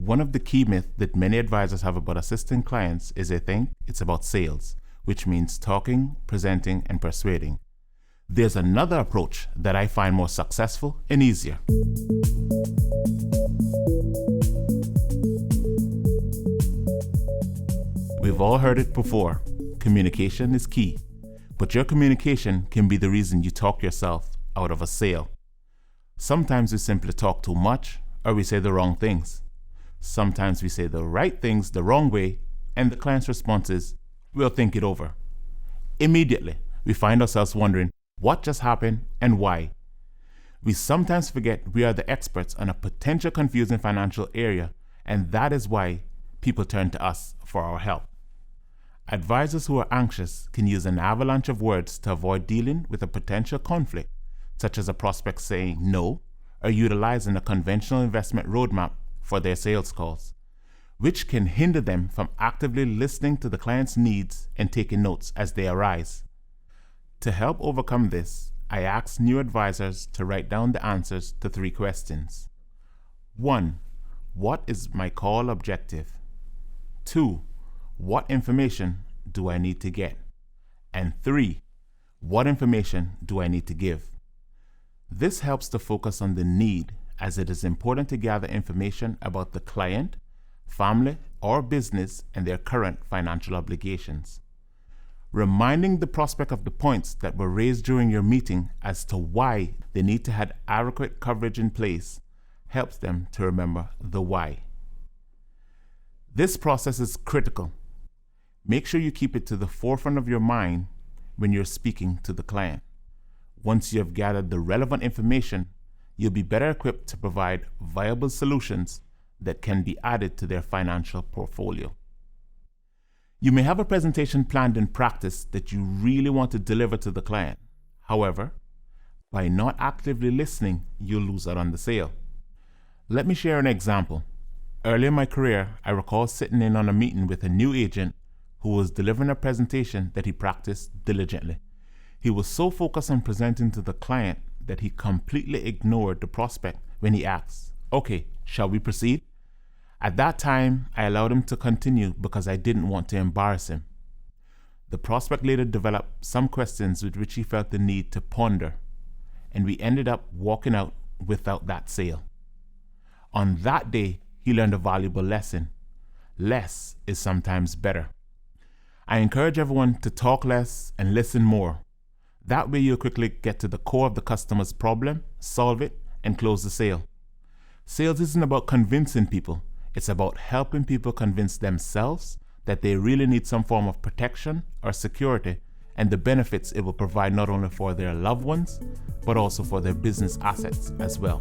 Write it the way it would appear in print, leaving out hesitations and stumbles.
One of the key myths that many advisors have about assisting clients is they think it's about sales, which means talking, presenting, and persuading. There's another approach that I find more successful and easier. We've all heard it before. Communication is key, but your communication can be the reason you talk yourself out of a sale. Sometimes we simply talk too much, or we say the wrong things. Sometimes we say the right things the wrong way, and the client's response is, "We'll think it over." Immediately, we find ourselves wondering what just happened and why. We sometimes forget we are the experts on a potential confusing financial area, and that is why people turn to us for our help. Advisors who are anxious can use an avalanche of words to avoid dealing with a potential conflict, such as a prospect saying no or utilizing a conventional investment roadmap for their sales calls, which can hinder them from actively listening to the client's needs and taking notes as they arise. To help overcome this, I ask new advisors to write down the answers to 3 questions. 1. What is my call objective? 2. What information do I need to get? And 3. What information do I need to give? This helps to focus on the need, as it is important to gather information about the client, family, or business and their current financial obligations. Reminding the prospect of the points that were raised during your meeting as to why they need to have adequate coverage in place helps them to remember the why. This process is critical. Make sure you keep it to the forefront of your mind when you're speaking to the client. Once you have gathered the relevant information, you'll be better equipped to provide viable solutions that can be added to their financial portfolio. You may have a presentation planned in practice that you really want to deliver to the client. However, by not actively listening, you'll lose out on the sale. Let me share an example. Early in my career, I recall sitting in on a meeting with a new agent who was delivering a presentation that he practiced diligently. He was so focused on presenting to the client that he completely ignored the prospect when he asked, "Okay, shall we proceed?" At that time, I allowed him to continue because I didn't want to embarrass him. The prospect later developed some questions with which he felt the need to ponder, and we ended up walking out without that sale. On that day, he learned a valuable lesson. Less is sometimes better. I encourage everyone to talk less and listen more. That way you'll quickly get to the core of the customer's problem, solve it, and close the sale. Sales isn't about convincing people. It's about helping people convince themselves that they really need some form of protection or security and the benefits it will provide not only for their loved ones, but also for their business assets as well.